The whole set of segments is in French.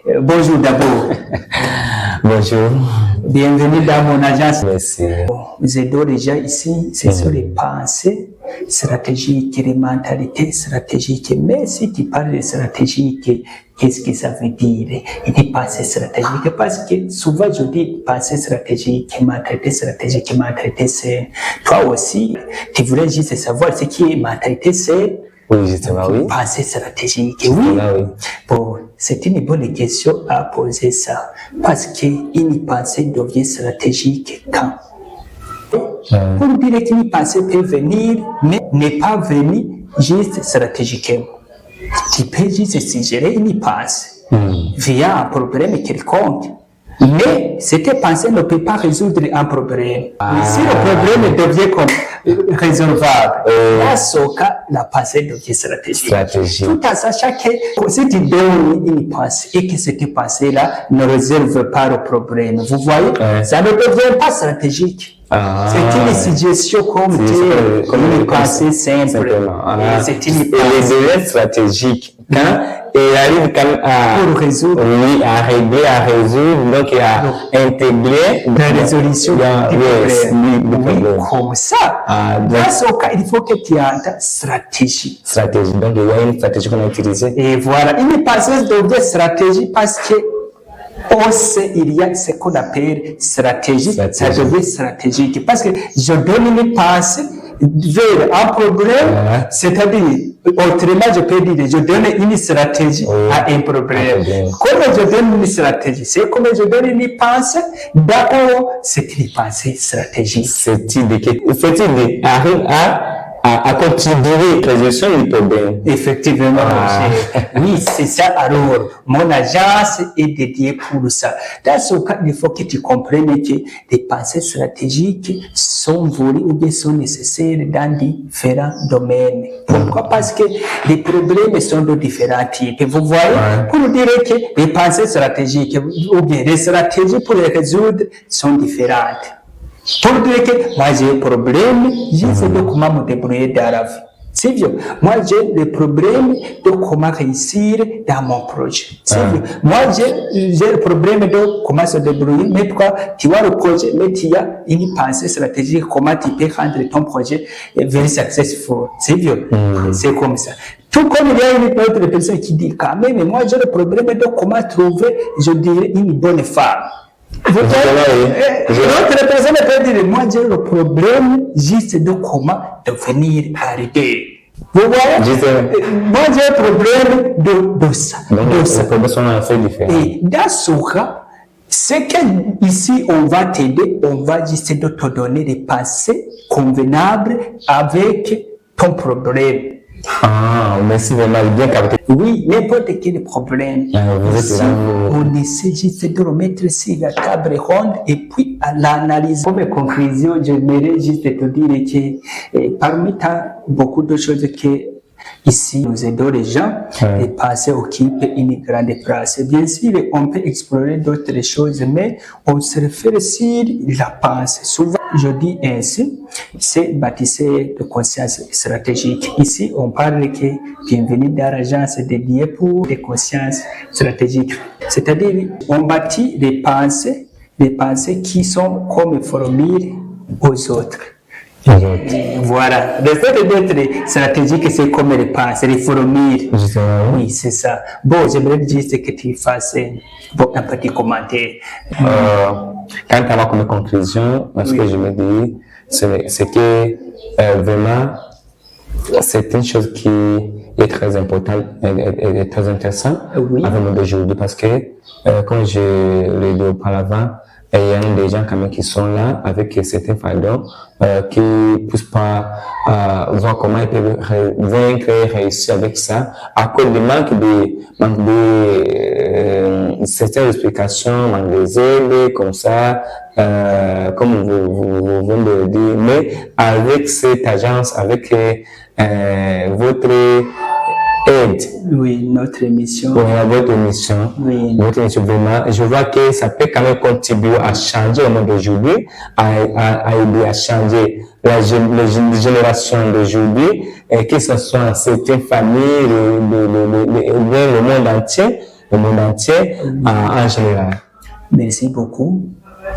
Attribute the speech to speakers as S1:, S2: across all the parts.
S1: Bonjour d'abord.
S2: Bonjour.
S1: Bienvenue dans mon agence.
S2: Merci.
S1: J'adore déjà ici, c'est sur les pensées stratégiques, les mentalités stratégiques. Mais si tu parles de stratégique, qu'est-ce que ça veut dire? Une pensée stratégique, parce que souvent je dis pensée stratégique, mentalité stratégique, mentalité c'est. Toi aussi, tu voulais juste savoir ce qui est mentalité c'est.
S2: Oui, justement, oui.
S1: Pensée stratégique,
S2: Justement,
S1: oui.
S2: oui.
S1: Bon, c'est une bonne question à poser ça. Parce qu'une pensée devient stratégique quand? Pour dire qu'une pensée peut venir, mais n'est pas venir juste stratégiquement. Tu peux juste suggérer une pensée via un problème quelconque. Mais cette pensée ne peut pas résoudre un problème. Mais si le problème devient comme résolvable, dans ce cas, la pensée devient stratégique. Tout en sachant que si tu donnes une pensée et que cette pensée-là ne résolve pas le problème, vous voyez, ça ne devient pas stratégique. C'est une suggestion comme une pensée simple.
S2: C'est une pensée stratégique. Quand il arrive quand même
S1: pour résoudre,
S2: oui, à régler, à résoudre, donc à intégrer
S1: la résolution du problème. Oui, comme ça. Dans ce cas, il faut que tu aies une stratégie.
S2: Stratégie. Donc, il y a une stratégie qu'on a utilisée.
S1: Et voilà, une pensée devient stratégie parce que il y a ce qu'on appelle stratégie, ça devient stratégique. Parce que je donne une pensée vers un problème, c'est-à-dire, autrement, je peux dire, je donne une stratégie à un problème. Comme je donne une stratégie, c'est comme je donne une pensée, d'abord, c'est une pensée stratégique.
S2: Cette idée arrive à contribuer à la gestion du problème.
S1: Effectivement, oui, c'est ça. Alors, mon agence est dédiée pour ça. Dans ce cas, il faut que tu comprennes que les pensées stratégiques sont voulues ou bien sont nécessaires dans différents domaines. Pourquoi? Parce que les problèmes sont de différents types. Vous voyez, pour dire que les pensées stratégiques ou bien les stratégies pour les résoudre sont différentes. Pour dire que moi j'ai un problème, j'essaie de comment me débrouiller dans la vie. C'est vieux. Moi j'ai le problème de comment réussir dans mon projet. C'est vieux. Moi j'ai le problème de comment se débrouiller. Mais pourquoi tu vois le projet, mais tu as une pensée stratégique, comment tu peux rendre ton projet very successful. C'est vieux. C'est comme ça. Tout comme il y a une autre personne qui dit quand même, moi j'ai le problème de comment trouver, je dirais, une bonne femme. L'autre personne peut dire, moi j'ai le problème juste de comment devenir arrivé. Vous voyez, moi j'ai le problème de ça.
S2: Les problèmes sont en fait différents.
S1: Et dans ce cas, c'est qu'ici on va t'aider, on va juste de te donner des pensées convenables avec ton problème.
S2: Merci vraiment, bien capté.
S1: Oui, n'importe quel problème. On essaie juste de le mettre sur la table ronde et puis à l'analyse. Comme conclusion, j'aimerais juste te dire que parmi beaucoup de choses que ici nous aidons les gens, les pensées occupent une grande place. Bien sûr, on peut explorer d'autres choses, mais on se réfère sur la pensée. Souvent, je dis ainsi, c'est bâtisseur de conscience stratégique. Ici, on parle que bienvenue dans l'agence dédiée pour les consciences stratégiques. C'est-à-dire, on bâtit les pensées qui sont comme formules aux autres. Voilà. Le fait d'être stratégique, c'est comme les pensées, les formules. Oui, c'est ça. Bon, j'aimerais juste que tu fasses un petit commentaire.
S2: Quand on va comme conclusion, ce que je me dis, c'est que vraiment, c'est une chose qui est très importante et très intéressante avec nous d'aujourd'hui parce que, comme je l'ai dit auparavant, il y a des gens quand même qui sont là avec certains fardeaux qui ne poussent pas à voir comment ils peuvent vaincre et réussir avec ça à cause du manque de certaines explications, manque des aides, comme ça, comme vous venez de le dire. Mais avec cette agence, avec votre aide.
S1: Oui, notre émission.
S2: Oui, votre émission.
S1: Oui.
S2: Votre émission, vraiment. Je vois que ça peut quand même contribuer à changer le monde d'aujourd'hui, à aider à changer la génération d'aujourd'hui, que ce soit certaines familles, le monde entier. au monde entier en général.
S1: Merci beaucoup.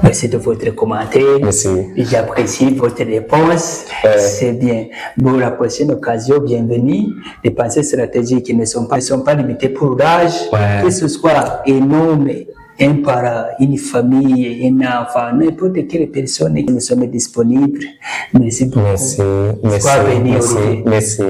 S1: Merci de votre commentaire.
S2: Merci.
S1: J'apprécie votre réponse. C'est bien. Pour la prochaine occasion, bienvenue. Les pensées stratégiques ne sont pas limitées pour l'âge, que ce soit un homme, un parent, une famille, un enfant, n'importe quelle personne, nous sommes disponibles. Merci beaucoup.
S2: Merci.
S1: Sois béni, Olivier.
S2: Merci.